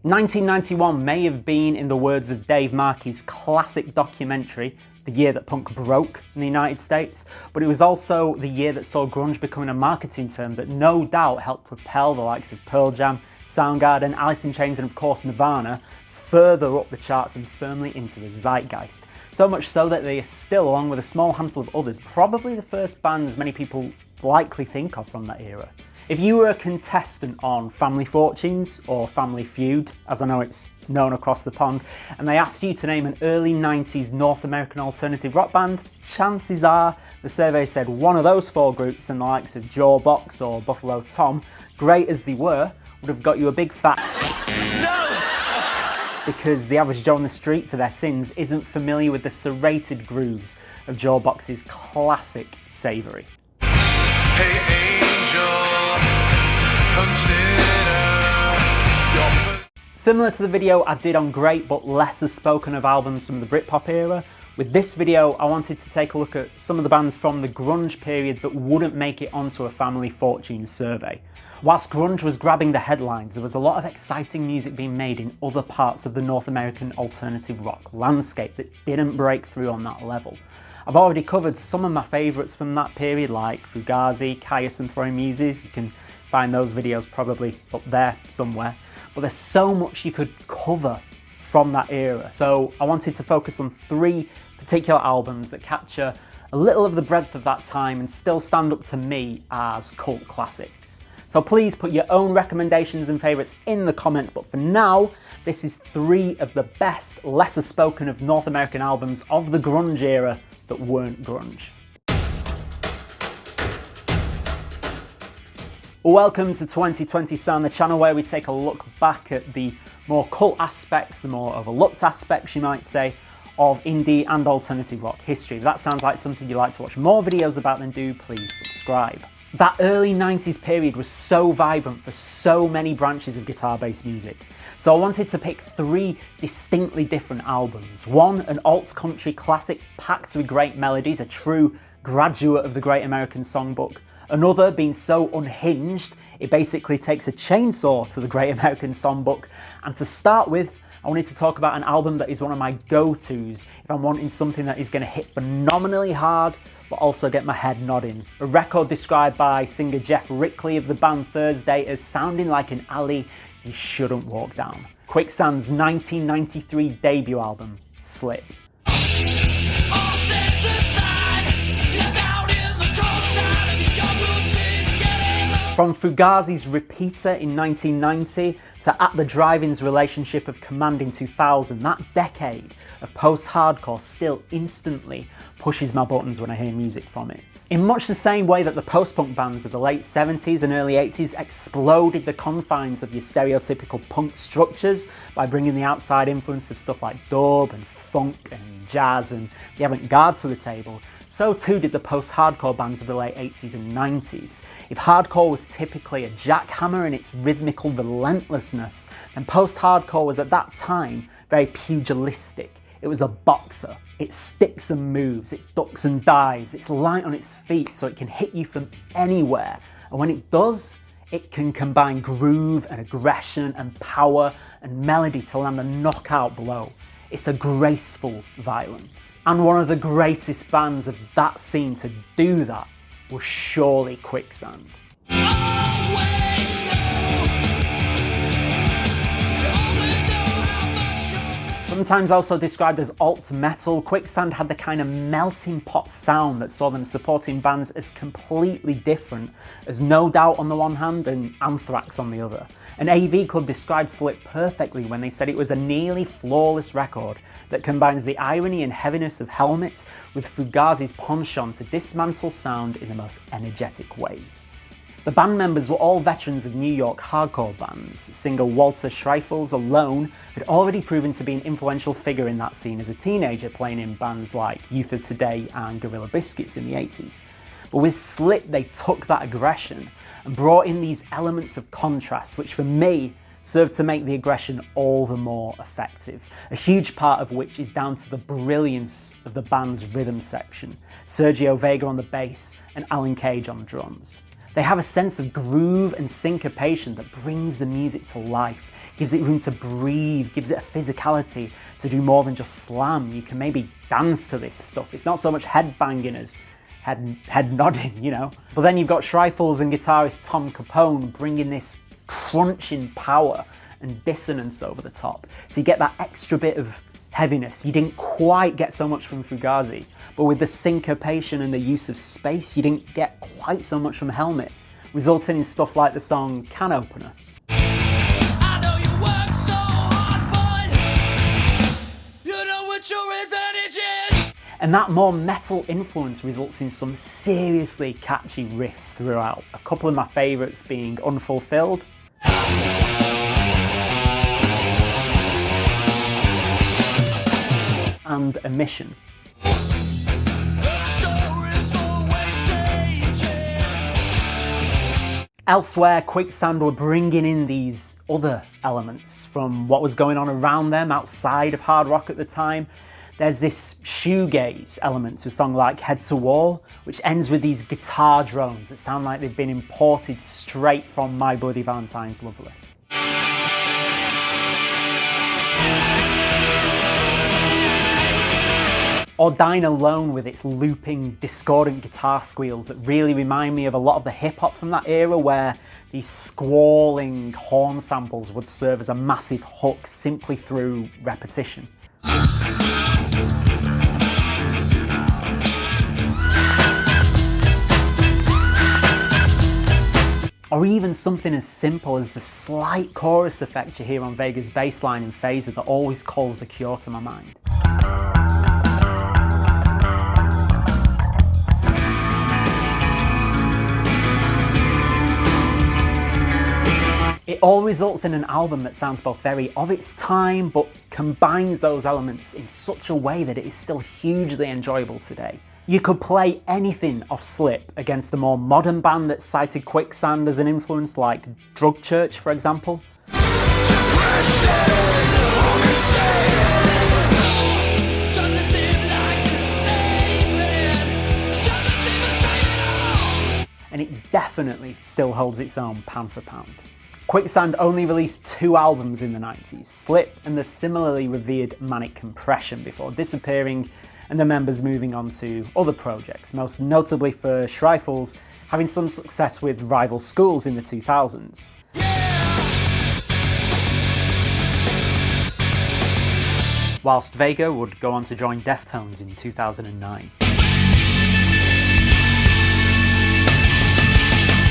1991 may have been, in the words of Dave Markey's classic documentary, the year that punk broke in the United States, but it was also the year that saw grunge becoming a marketing term that no doubt helped propel the likes of Pearl Jam, Soundgarden, Alice in Chains and of course Nirvana further up the charts and firmly into the zeitgeist. So much so that they are still, along with a small handful of others, probably the first bands many people likely think of from that era. If you were a contestant on Family Fortunes or Family Feud, as I know it's known across the pond, and they asked you to name an early 90s North American alternative rock band, chances are the survey said one of those four groups, and the likes of Jawbox or Buffalo Tom, great as they were, would have got you a big fat no! Because the average Joe on the street, for their sins, isn't familiar with the serrated grooves of Jawbox's classic Savoury. Hey, similar to the video I did on great but lesser spoken of albums from the Britpop era, with this video I wanted to take a look at some of the bands from the grunge period that wouldn't make it onto a Family Fortunes survey. Whilst grunge was grabbing the headlines, there was a lot of exciting music being made in other parts of the North American alternative rock landscape that didn't break through on that level. I've already covered some of my favourites from that period, like Fugazi, Caius and Throwing Muses. You can find those videos probably up there somewhere. But there's so much you could cover from that era. So I wanted to focus on three particular albums that capture a little of the breadth of that time and still stand up to me as cult classics. So please put your own recommendations and favourites in the comments, but for now, this is three of the best, lesser spoken of North American albums of the grunge era that weren't grunge. Welcome to 2020 Sound, the channel where we take a look back at the more cult aspects, the more overlooked aspects, you might say, of indie and alternative rock history. If that sounds like something you'd like to watch more videos about, then do please subscribe. That early 90s period was so vibrant for so many branches of guitar-based music. So I wanted to pick three distinctly different albums. One, an alt-country classic packed with great melodies, a true graduate of the Great American Songbook. Another being so unhinged, it basically takes a chainsaw to the Great American Songbook. And to start with, I wanted to talk about an album that is one of my go-tos if I'm wanting something that is going to hit phenomenally hard, but also get my head nodding. A record described by singer Jeff Rickley of the band Thursday as sounding like an alley you shouldn't walk down. Quicksand's 1993 debut album, Slip. From Fugazi's Repeater in 1990 to At the Drive-In's relationship of Command in 2000, that decade of post-hardcore still instantly pushes my buttons when I hear music from it. In much the same way that the post-punk bands of the late 70s and early 80s exploded the confines of your stereotypical punk structures by bringing the outside influence of stuff like dub and funk and jazz and the avant-garde to the table, so too did the post-hardcore bands of the late 80s and 90s. If hardcore was typically a jackhammer in its rhythmical relentlessness, then post-hardcore was at that time very pugilistic. It was a boxer. It sticks and moves, it ducks and dives, it's light on its feet so it can hit you from anywhere. And when it does, it can combine groove and aggression and power and melody to land a knockout blow. It's a graceful violence. And one of the greatest bands of that scene to do that was surely Quicksand. Sometimes also described as alt metal, Quicksand had the kind of melting pot sound that saw them supporting bands as completely different as No Doubt on the one hand and Anthrax on the other. And AV Club described Slip perfectly when they said it was a nearly flawless record that combines the irony and heaviness of Helmet with Fugazi's penchant to dismantle sound in the most energetic ways. The band members were all veterans of New York hardcore bands. Singer Walter Schreifels alone had already proven to be an influential figure in that scene as a teenager, playing in bands like Youth of Today and Gorilla Biscuits in the 80s. But with Slip, they took that aggression and brought in these elements of contrast, which for me served to make the aggression all the more effective. A huge part of which is down to the brilliance of the band's rhythm section, Sergio Vega on the bass and Alan Cage on drums. They have a sense of groove and syncopation that brings the music to life, gives it room to breathe, gives it a physicality to do more than just slam. You can maybe dance to this stuff. It's not so much head banging as head nodding, you know. But then you've got Shrifles and guitarist Tom Capone bringing this crunching power and dissonance over the top. So you get that extra bit of heaviness. You didn't quite get so much from Fugazi, but with the syncopation and the use of space, you didn't get quite so much from Helmet, resulting in stuff like the song Can Opener. I know you work so hard, but you know what your advantage is. And that more metal influence results in some seriously catchy riffs throughout. A couple of my favourites being Unfulfilled and Emission. Elsewhere, Quicksand were bringing in these other elements from what was going on around them outside of hard rock at the time. There's this shoegaze element to a song like Head to Wall, which ends with these guitar drones that sound like they've been imported straight from My Bloody Valentine's Loveless. Or Dine Alone with its looping, discordant guitar squeals that really remind me of a lot of the hip-hop from that era, where these squalling horn samples would serve as a massive hook simply through repetition. Or even something as simple as the slight chorus effect you hear on Vega's bass line in Phaser that always calls The Cure to my mind. It all results in an album that sounds both very of its time, but combines those elements in such a way that it is still hugely enjoyable today. You could play anything off Slip against a more modern band that cited Quicksand as an influence, like Drug Church, for example. And it definitely still holds its own pound for pound. Quicksand only released 2 albums in the 90s, Slip and the similarly revered Manic Compression, before disappearing and the members moving on to other projects, most notably for Shrifles having some success with rival schools in the 2000s. Whilst Vega would go on to join Deftones in 2009.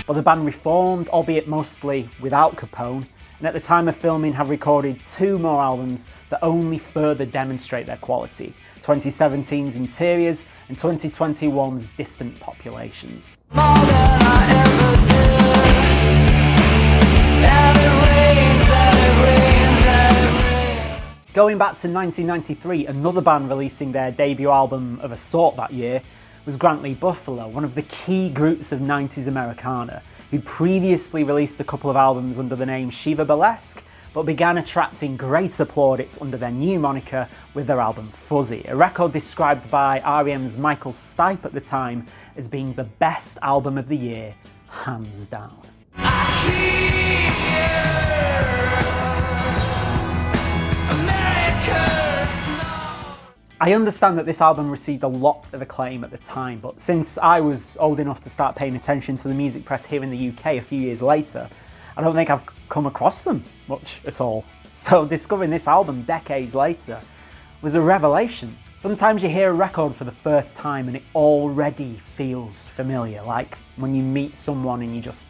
But the band reformed, albeit mostly without Capone, and at the time of filming have recorded 2 more albums that only further demonstrate their quality, 2017's Interiors and 2021's Distant Populations. Going back to 1993, another band releasing their debut album of a sort that year was Grantley Buffalo, one of the key groups of 90s Americana, who previously released a couple of albums under the name Shiva Burlesque, but began attracting greater plaudits under their new moniker with their album Fuzzy, a record described by R.E.M's Michael Stipe at the time as being the best album of the year, hands down. I understand that this album received a lot of acclaim at the time, but since I was old enough to start paying attention to the music press here in the UK a few years later, I don't think I've come across them much at all. So discovering this album decades later was a revelation. Sometimes you hear a record for the first time and it already feels familiar, like when you meet someone and you just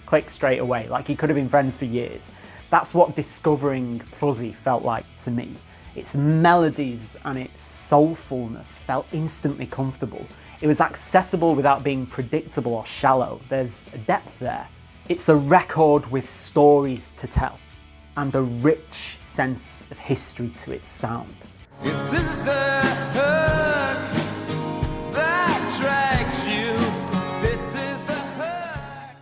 click straight away, like you could have been friends for years. That's what discovering Fuzzy felt like to me. Its melodies and its soulfulness felt instantly comfortable. It was accessible without being predictable or shallow. There's a depth there. It's a record with stories to tell and a rich sense of history to its sound. This is the hook that drags you. This is the hook.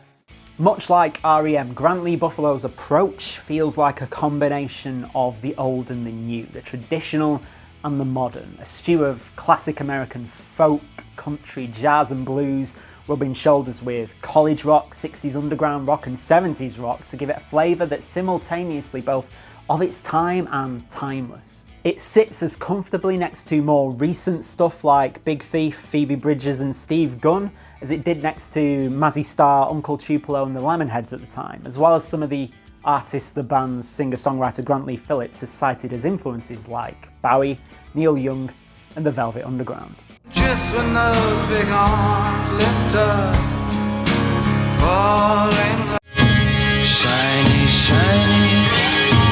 Much like R.E.M., Grantley Buffalo's approach feels like a combination of the old and the new, the traditional and the modern, a stew of classic American folk, country, jazz and blues, rubbing shoulders with college rock, 60s underground rock and 70s rock to give it a flavour that's simultaneously both of its time and timeless. It sits as comfortably next to more recent stuff like Big Thief, Phoebe Bridgers and Steve Gunn as it did next to Mazzy Star, Uncle Tupelo and the Lemonheads at the time, as well as some of the artists the band's singer-songwriter Grantley Phillips has cited as influences like Bowie, Neil Young and the Velvet Underground. Just when those big arms lift up, falling shiny, shiny,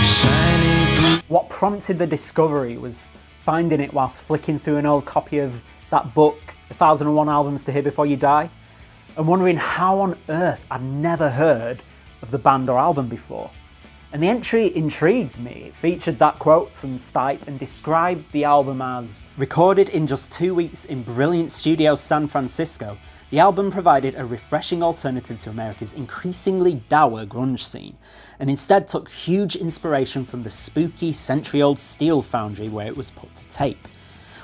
shiny blue. What prompted the discovery was finding it whilst flicking through an old copy of that book, 1001 Albums to Hear Before You Die, and wondering how on earth I'd never heard of the band or album before. And the entry intrigued me. It featured that quote from Stipe and described the album as recorded in just 2 weeks in brilliant studio San Francisco. The album provided a refreshing alternative to America's increasingly dour grunge scene, and instead took huge inspiration from the spooky century-old Steel Foundry where it was put to tape.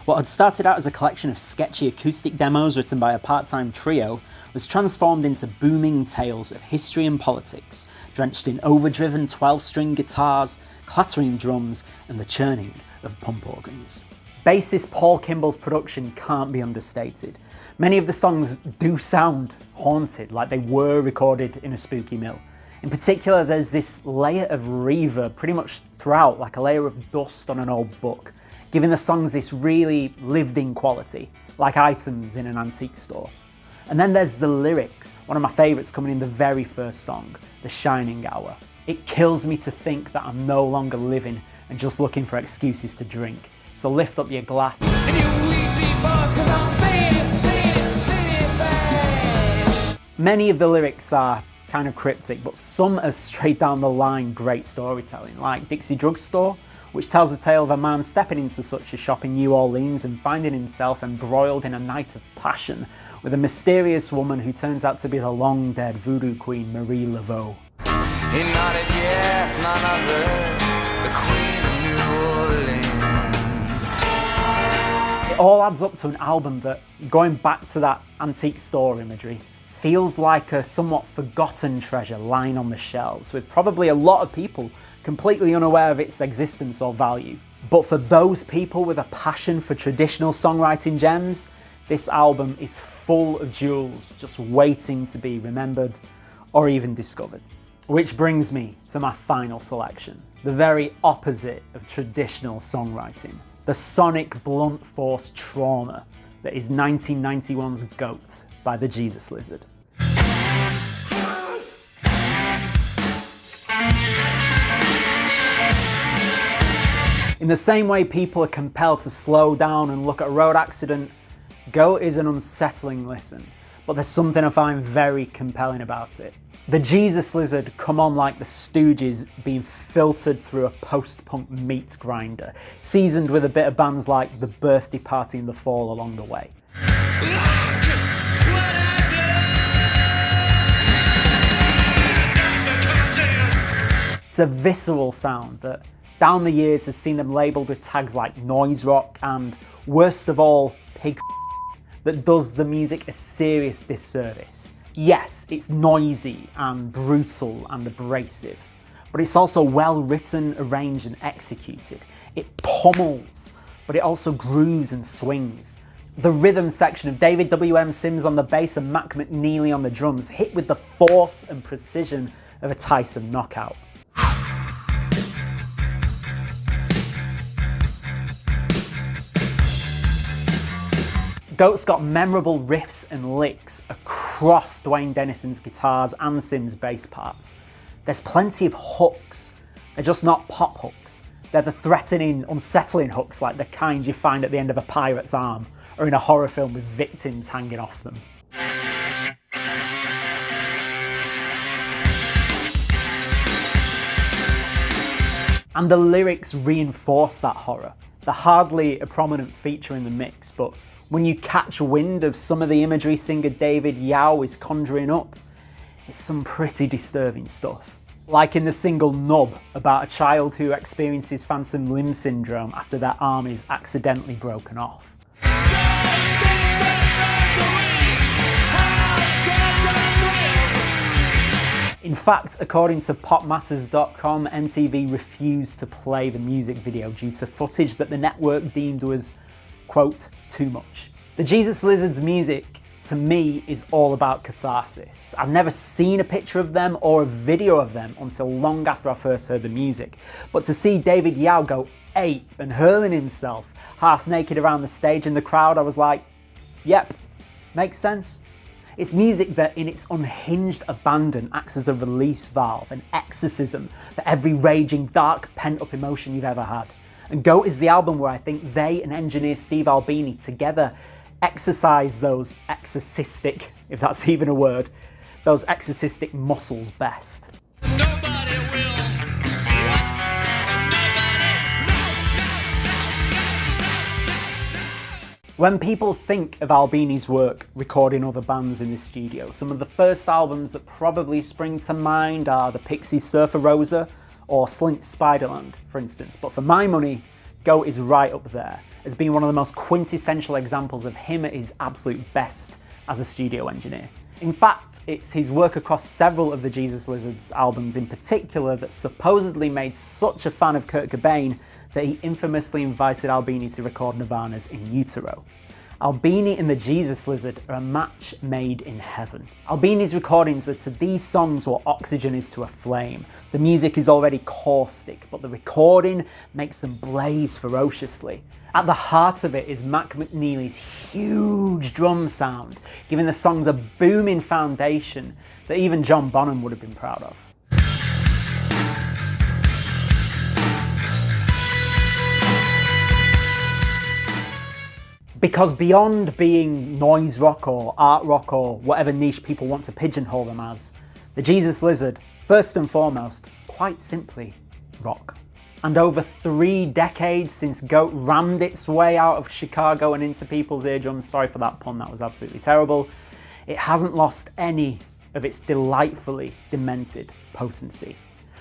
What had started out as a collection of sketchy acoustic demos written by a part-time trio was transformed into booming tales of history and politics, drenched in overdriven 12-string guitars, clattering drums, and the churning of pump organs. Bassist Paul Kimball's production can't be understated. Many of the songs do sound haunted, like they were recorded in a spooky mill. In particular, there's this layer of reverb pretty much throughout, like a layer of dust on an old book, giving the songs this really lived-in quality, like items in an antique store. And then there's the lyrics, one of my favourites coming in the very first song, The Shining Hour. It kills me to think that I'm no longer living and just looking for excuses to drink. So lift up your glass. Many of the lyrics are kind of cryptic, but some are straight down the line great storytelling, like Dixie Drugstore, which tells the tale of a man stepping into such a shop in New Orleans and finding himself embroiled in a night of passion with a mysterious woman who turns out to be the long-dead voodoo queen Marie Laveau. He nodded yes, none other, the Queen of New Orleans. It all adds up to an album that, going back to that antique store imagery, feels like a somewhat forgotten treasure lying on the shelves, with probably a lot of people completely unaware of its existence or value. But for those people with a passion for traditional songwriting gems, this album is full of jewels just waiting to be remembered or even discovered. Which brings me to my final selection, the very opposite of traditional songwriting, the sonic blunt force trauma that is 1991's GOAT by the Jesus Lizard. In the same way people are compelled to slow down and look at a road accident, GOAT is an unsettling listen, but there's something I find very compelling about it. The Jesus Lizard come on like the Stooges being filtered through a post-punk meat grinder, seasoned with a bit of bands like The Birthday Party and The Fall along the way. It's a visceral sound that down the years has seen them labelled with tags like noise rock and, worst of all, pig that does the music a serious disservice. Yes, it's noisy and brutal and abrasive, but it's also well written, arranged and executed. It pummels, but it also grooves and swings. The rhythm section of David W.M. Sims on the bass and Mac McNeely on the drums hit with the force and precision of a Tyson knockout. GOAT's got memorable riffs and licks across Dwayne Dennison's guitars and Sims' bass parts. There's plenty of hooks. They're just not pop hooks. They're the threatening, unsettling hooks like the kind you find at the end of a pirate's arm or in a horror film with victims hanging off them. And the lyrics reinforce that horror. They're hardly a prominent feature in the mix, but when you catch wind of some of the imagery singer David Yao is conjuring up, it's some pretty disturbing stuff. Like in the single Nub, about a child who experiences phantom limb syndrome after their arm is accidentally broken off. In fact, according to popmatters.com, MTV refused to play the music video due to footage that the network deemed was, quote, too much. The Jesus Lizard's music, to me, is all about catharsis. I've never seen a picture of them or a video of them until long after I first heard the music. But to see David Yao go ape and hurling himself half naked around the stage in the crowd, I was like, yep, makes sense. It's music that, in its unhinged abandon, acts as a release valve, an exorcism for every raging, dark, pent-up emotion you've ever had. And Goat is the album where I think they and engineer Steve Albini together exercise those exorcistic, if that's even a word, those exorcistic muscles best. Nobody will. When people think of Albini's work recording other bands in the studio, some of the first albums that probably spring to mind are the Pixies' Surfer Rosa or Slint's Spiderland, for instance. But for my money, Goat is right up there as being one of the most quintessential examples of him at his absolute best as a studio engineer. In fact, it's his work across several of the Jesus Lizard's albums in particular that supposedly made such a fan of Kurt Cobain that he infamously invited Albini to record Nirvana's In Utero. Albini and the Jesus Lizard are a match made in heaven. Albini's recordings are to these songs what oxygen is to a flame. The music is already caustic, but the recording makes them blaze ferociously. At the heart of it is Mac McNeely's huge drum sound, giving the songs a booming foundation that even John Bonham would have been proud of. Because beyond being noise rock or art rock or whatever niche people want to pigeonhole them as, the Jesus Lizard, first and foremost, quite simply, rock. And over 3 decades since Goat rammed its way out of Chicago and into people's eardrums, sorry for that pun, that was absolutely terrible, it hasn't lost any of its delightfully demented potency.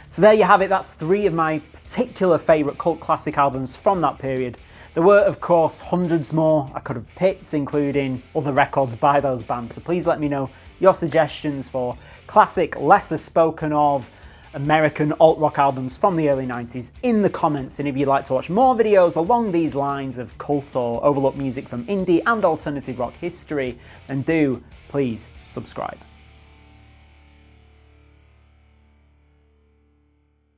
So there you have it, that's 3 of my particular favourite cult classic albums from that period. There were, of course, hundreds more I could have picked, including other records by those bands, so please let me know your suggestions for classic, lesser spoken of American alt-rock albums from the early 90s in the comments, and if you'd like to watch more videos along these lines of cult or overlooked music from indie and alternative rock history, then do please subscribe.